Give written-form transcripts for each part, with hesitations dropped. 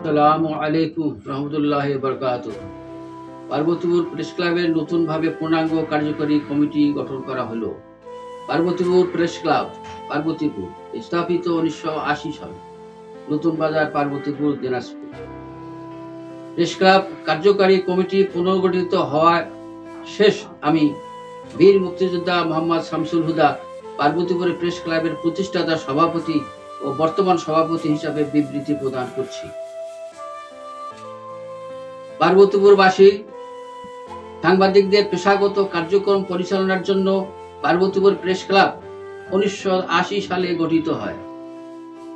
আসসালামু আলাইকুম রহমতুল্লাহি বারাকাতুহু। পার্বতীপুর প্রেস ক্লাবের নতুনভাবে পূর্ণাঙ্গ কার্যকরী কমিটি গঠন করা হলো। পার্বতীপুর প্রেস ক্লাব পার্বতীপুর স্থাপিত 1980 সালে, নতুন বাজার, পার্বতীপুর, দিনাজপুর। প্রেস ক্লাব কার্যকরী কমিটি পুনর্গঠিত হওয়া শেষ আমি বীর মুক্তিযোদ্ধা মোহাম্মদ শামসুল হুদা পার্বতীপুর প্রেস ক্লাবের প্রতিষ্ঠাতা সভাপতি ও বর্তমান সভাপতি হিসাবে বিবৃতি প্রদান করছি। পার্বতীপুরবাসী সাংবাদিকদের পেশাগত কার্যক্রম পরিচালনার জন্য পার্বতীপুর প্রেস ক্লাব 1980 সালে গঠিত হয়,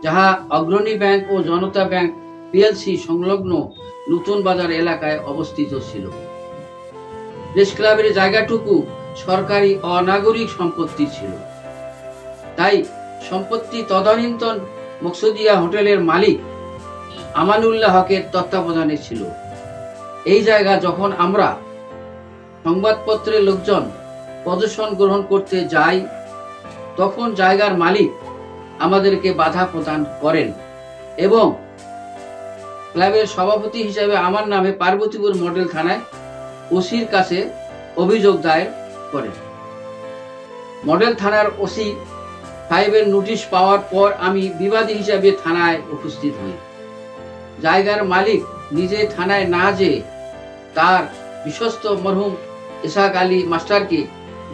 যাহা অগ্রণী ব্যাংক ও জনতা ব্যাংক পিএলসি সংলগ্ন নতুন বাজার এলাকায় অবস্থিত ছিল। প্রেস ক্লাবের জায়গাটুকু সরকারি অনাগরিক সম্পত্তি ছিল, তাই সম্পত্তি তদানীন্তন মকসুদিয়া হোটেলের মালিক আমানুল্লাহ হকের তত্ত্বাবধানে ছিল। এই জায়গা যখন আমরা সংবাদপত্রের লোকজন প্রদর্শন গ্রহণ করতে যাই, তখন জায়গার মালিক আমাদেরকে বাধা প্রদান করেন এবং ক্লাবের সভাপতি হিসেবে আমার নামে পার্বতীপুর মডেল থানায় ওসির কাছে অভিযোগ দায়ের করেন। মডেল থানার ওসি সাহেবের নোটিশ পাওয়ার পর আমি বিবাদী হিসাবে থানায় উপস্থিত হই। জায়গার মালিক নিজে থানায় না যেয়ে তার বিশ্বস্ত মরহুম ইসহাক আলী মাস্টারকে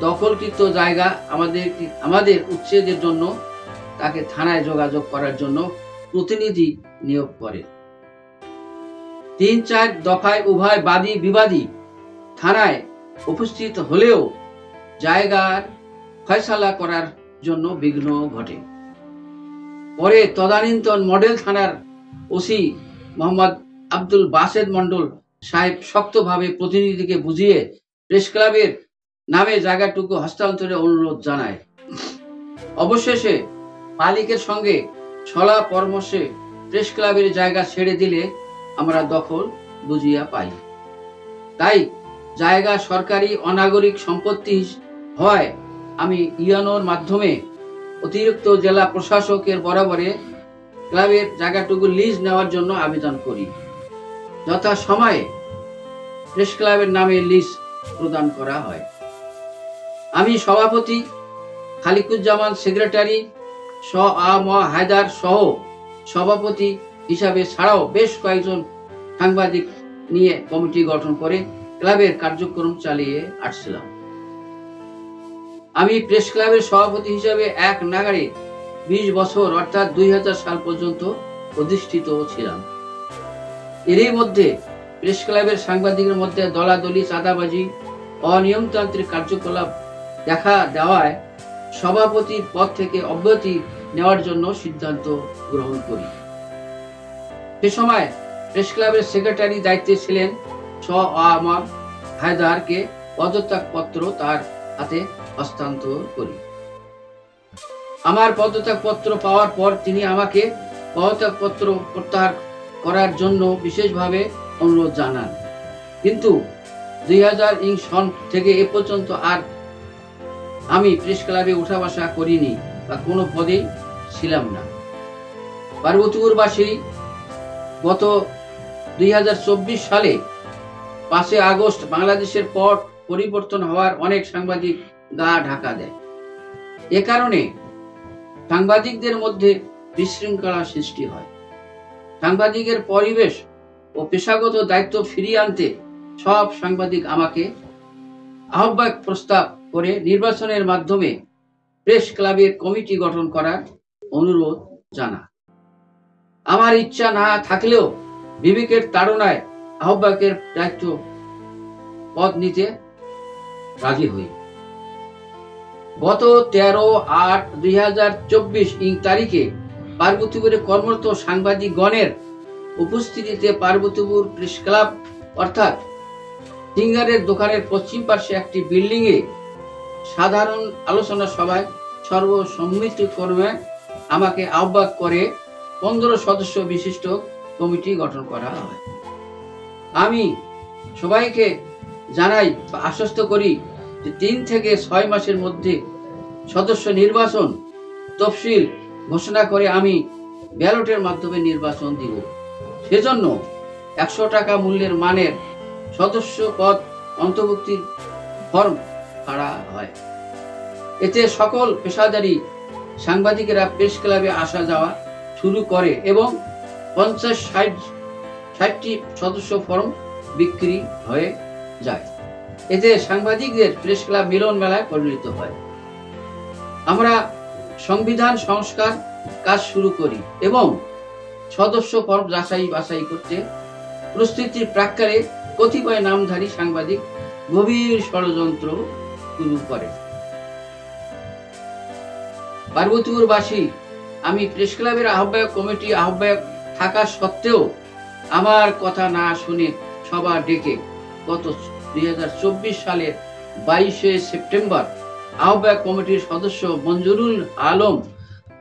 দখলকৃত জায়গা আমাদের উচ্ছেদের জন্য তাকে থানায় যোগাযোগ করার জন্য প্রতিনিধি নিয়োগ করে। 3-4 দফায় উভয় বাদী বিবাদী থানায় উপস্থিত হলেও জায়গার ফয়সালা করার জন্য বিঘ্ন ঘটে। পরে তদানীন্তন মডেল থানার ওসি মোহাম্মদ আব্দুল বাসেদ মন্ডল সাহেব শক্তভাবে প্রতিনিধিকে বুঝিয়ে প্রেস ক্লাবের নামে জায়গাটুকু হস্তান্তরের অনুরোধ জানায়। অবশেষে মালিকের সঙ্গে ছলা পরামর্শে প্রেস ক্লাবের জায়গা ছেড়ে দিলে আমরা দখল বুঝিয়া পাই। তাই জায়গা সরকারি অনাগরিক সম্পত্তি হয় আমি ইউএনওর মাধ্যমে অতিরিক্ত জেলা প্রশাসকের বরাবরে ক্লাবের জায়গাটুকু লিজ নেওয়ার জন্য আবেদন করি। যথা সময়ে প্রেস ক্লাবের নামে লিজ প্রদান করা হয়। আমি সভাপতি, খালিকুজ্জামান সেক্রেটারি, হায়দার সহ সভাপতি হিসাবে ছাড়াও বেশ কয়েকজন সাংবাদিক নিয়ে কমিটি গঠন করে ক্লাবের কার্যক্রম চালিয়ে আসছিলাম। আমি প্রেস ক্লাবের সভাপতি হিসাবে এক নাগাড়ে 20 বছর অর্থাৎ 2000 সাল পর্যন্ত অধিষ্ঠিত ছিলাম। এরই মধ্যে প্রেস ক্লাবের সাংবাদিকদের মধ্যে দলাদলি, চাঁদাবাজি, অনিয়মতান্ত্রিক কার্যকলাপ দেখা দেওয়ায় সভাপতির পদ থেকে অব্যাহতি নেওয়ার জন্য সিদ্ধান্ত গ্রহণ করি। সে সময় প্রেস ক্লাবের সেক্রেটারি দায়িত্বে ছিলেন হায়দারকে পদত্যাগ পত্র তার হাতে হস্তান্তর করি। আমার পদত্যাগ পত্র পাওয়ার পর তিনি আমাকে পদত্যাগ পত্র প্রত্যাহার করার জন্য বিশেষভাবে অনুরোধ জানান, কিন্তু 2000 সন থেকে এ পর্যন্ত আর আমি প্রেস ক্লাবে উঠা বসা করিনি বা কোনো পদেই ছিলাম না। পার্বতীপুরবাসী গত 2024 সালে 5 আগস্ট বাংলাদেশের পট পরিবর্তন হওয়ার অনেক সাংবাদিক গা ঢাকা দেয়। এ কারণে সাংবাদিকদের মধ্যে বিশৃঙ্খলা সৃষ্টি হয়। সাংবাদিকের পরিবেশ ও পেশাগত দায়িত্ব ফিরিয়ে আনতে সব সাংবাদিক আমাকে আহ্বায়ক প্রস্তাব করে নির্বাচনের মাধ্যমে প্রেস ক্লাবের কমিটি গঠন করার অনুরোধ জানা। আমার ইচ্ছা না থাকলেও বিবেকের তাড়নায় আহ্বায়কের দায়িত্ব পদ নিতে রাজি হই। গত 13/8/2024 তারিখে পার্বতীপুরে কর্মরত সাংবাদিকগণের উপস্থিতিতে পার্বতীপুর প্রেস ক্লাব অর্থাৎ সিঙ্গারের দোকানের পশ্চিম পার্শ্বে একটি বিল্ডিং এ সাধারণ আলোচনা সভায় সর্বসম্মতিক্রমে আমাকে আহ্বায়ক করে 15 সদস্য বিশিষ্ট কমিটি গঠন করা হয়। আমি সবাইকে জানাই বা আশ্বস্ত করি যে 3 থেকে 6 মাসের মধ্যে সদস্য নির্বাচন তফসিল ঘোষণা করে আমি ব্যালটের মাধ্যমে নির্বাচন দিব। সেজন্য 100 টাকা মূল্যের মানের সদস্য পদ অন্তর্ভুক্তির ফর্ম ছাড়া হয়। এতে সকল পেশাদারী সাংবাদিকেরা প্রেস ক্লাবে আসা যাওয়া শুরু করে এবং 50-60টি সদস্য ফর্ম বিক্রি হয়ে যায়। এতে সাংবাদিকদের প্রেস ক্লাব মিলন মেলায় পরিণত হয়। আমরা সংবিধান সংস্কার কাজ শুরু করি এবং সদস্য ফর্ম যাচাই বাছাই করতে প্রস্তুতির প্রাক্কালে কতিপয় নামধারী সাংবাদিক গভীর ষড়যন্ত্র শুরু করে। পার্বতীপুরবাসী, আমি প্রেস ক্লাবের আহ্বায়ক কমিটি আহ্বায়ক থাকা সত্ত্বেও আমার কথা না শুনে সভা ডেকে গত 2024 সালের 22শে সেপ্টেম্বর আহ্বায়ক কমিটির সদস্য মঞ্জুরুল আলম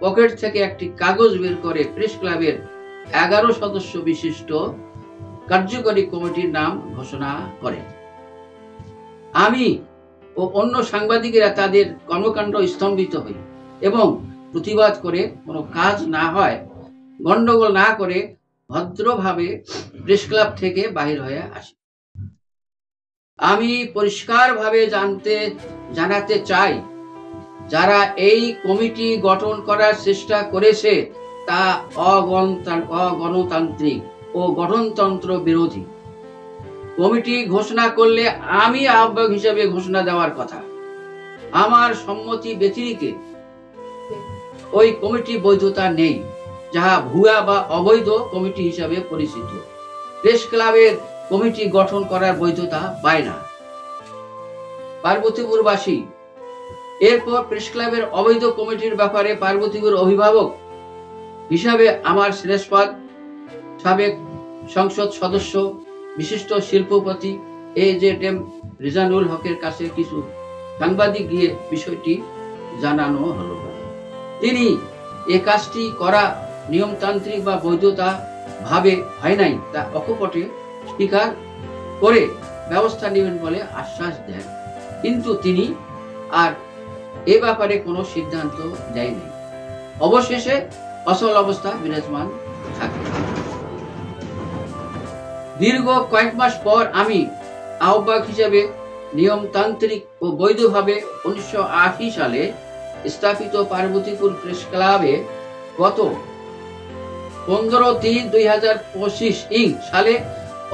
পকেট থেকে একটি কাগজ বের করে প্রেস ক্লাবের 11 সদস্য বিশিষ্ট কার্যকরী কমিটির নাম ঘোষণা করে। আমি ও অন্য সাংবাদিকেরা তাদের কর্মকাণ্ড স্তম্ভিত হই এবং প্রতিবাদ করে কোনো কাজ না হয় গন্ডগোল না করে ভদ্রভাবে প্রেস ক্লাব থেকে বাহির হয়ে আসি। আমি পরিষ্কারভাবে জানাতে চাই, যারা এই কমিটি গঠন করার চেষ্টা করেছে তা অগণতান্ত্রিক ও গঠনতন্ত্র বিরোধী। কমিটি ঘোষণা করলে আমি আহ্বায়ক হিসেবে ঘোষণা দেওয়ার কথা। আমার সম্মতি ব্যতিরেকে ওই কমিটি বৈধতা নেই, যাহা ভুয়া বা অবৈধ কমিটি হিসাবে পরিচিত। প্রেস ক্লাবের কমিটি গঠন করার বৈধতা পায় না। পার্বতীপুরবাসী, এরপর প্রেস ক্লাবের অবৈধ কমিটির ব্যাপারে পার্বতীপুর অভিভাবক হিসাবে আমার শ্রেষ্ঠপাদ সাবেক সংসদ সদস্য বিশিষ্ট শিল্পপতি AZM রিজানুল হকের কাছে কিছু সাংবাদিক গিয়ে বিষয়টি জানানো হলো। তিনি এ কাজটি করা নিয়মতান্ত্রিক বা বৈধতা ভাবে হয় নাই তা অকপটে স্বীকার করে ব্যবস্থা নেবেন বলে আশ্বাস দেন, কিন্তু তিনি আর এ ব্যাপারে কোনো সিদ্ধান্ত দেয়নি। অবশেষে অচল অবস্থা বিরাজমান থাকে। দীর্ঘ কয়েক মাস পর আমি আহ্বায়ক হিসেবে নিয়মতান্ত্রিক ও বৈধভাবে 1980 সালে স্থাপিত পার্বতীপুর প্রেস ক্লাবে গত 15/3/2025 সালে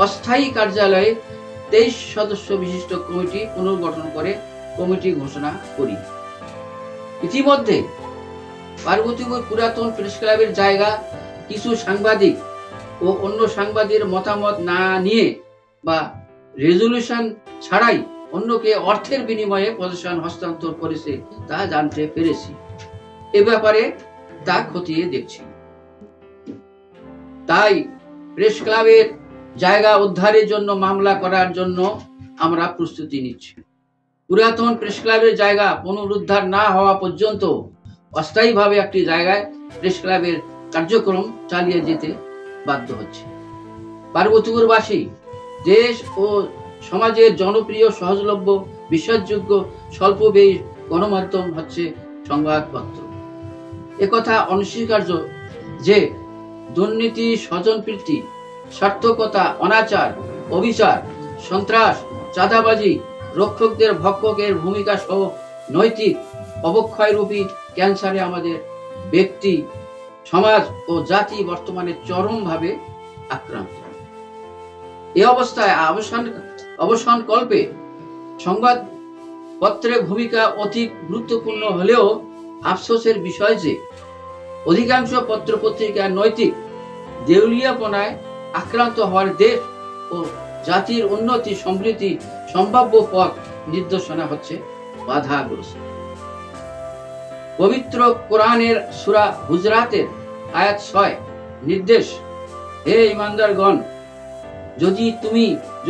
অস্থায়ী কার্যালয়ে 23 সদস্য বিশিষ্ট কমিটি পুনর্গঠন করে কমিটি ঘোষণা করি। ইতিমধ্যে পার্বতীপুর পুরাতন প্রেস ক্লাবের জায়গা কিছু সাংবাদিক ও অন্য সাংবাদিকের মতামত না নিয়ে বা রেজুলেশন ছাড়াই অন্যকে অর্থের বিনিময়ে পজিশন হস্তান্তর করেছে তা জানতে পেরেছি। এ ব্যাপারে তা খতিয়ে দেখছি। তাই প্রেস ক্লাবের জায়গা উদ্ধারের জন্য মামলা করার জন্য আমরা প্রস্তুতি নিচ্ছি। পুরাতন প্রেস ক্লাবের জায়গা পুনরুদ্ধার না হওয়া পর্যন্ত অস্থায়ীভাবে একটি জায়গায় প্রেস ক্লাবের কার্যক্রম চালিয়ে যেতে বাধ্য হচ্ছে। পার্বতীপুরবাসী, দেশ ও সমাজের জনপ্রিয়, সহজলভ্য, বিশ্বাসযোগ্য, স্বল্প ব্যয়ী গণমাধ্যম হচ্ছে সংবাদপত্র। একথা অনস্বীকার্য যে দুর্নীতি, স্বজনপ্রীতি, স্বার্থকতা, অনাচার, অবিচার, সন্ত্রাস, চাঁদাবাজি, রক্ষকদের ভক্ষকের ভূমিকা সহ নৈতিক অবক্ষয়রূপী ক্যান্সারে আমাদের ব্যক্তি, সমাজ ও জাতি বর্তমানে চরমভাবে আক্রান্ত। এ অবস্থায় অবসান কল্পে সংবাদপত্রের ভূমিকা অতি গুরুত্বপূর্ণ হলেও আফসোসের বিষয় যে অধিকাংশ পত্রপত্রিকা নৈতিক দেউলিয়াপনায় আক্রান্ত হওয়ার দেশ ও জাতির উন্নতি সমৃদ্ধি সম্ভাব্য পথ নির্দেশনা হচ্ছে বাধাগ্রস্ত। পবিত্র কোরআনের সূরা হুজরাতের আয়াত 6 নির্দেশ, হে ঈমানদারগণ,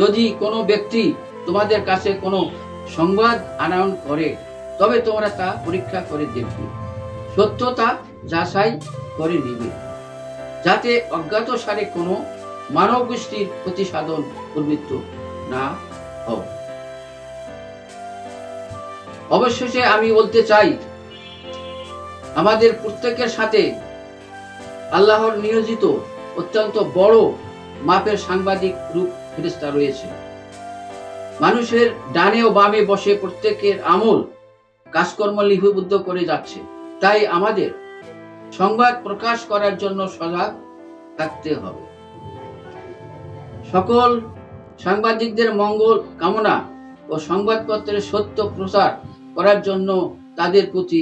যদি কোনো ব্যক্তি তোমাদের কাছে কোনো সংবাদ আনয়ন করে তবে তোমরা তা পরীক্ষা করে দেখবে, সত্যতা যাচাই করে নিবে, যাতে অজ্ঞাতসারে কোনো মানব গোষ্ঠীর ক্ষতি সাধন প্রবৃত্ত না হও। অবশেষে আমি বলতে চাই, আমাদের প্রত্যেকের সাথে আল্লাহর নিয়োজিত অত্যন্ত বড় মাপের সাংবাদিক রূপ ফেরেশতা রয়েছে। মানুষের ডানে ও বামে বসে প্রত্যেকের আমল কাজকর্ম লিপিবদ্ধ করে যাচ্ছে। তাই আমাদের সংবাদ প্রকাশ করার জন্য সজাগ থাকতে হবে। সকল সাংবাদিকদের মঙ্গল কামনা ও সংবাদপত্রের সত্য প্রচার করার জন্য তাদের প্রতি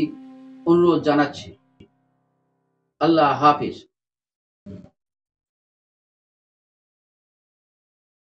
অনুরোধ জানাচ্ছি। আল্লাহ হাফিজ।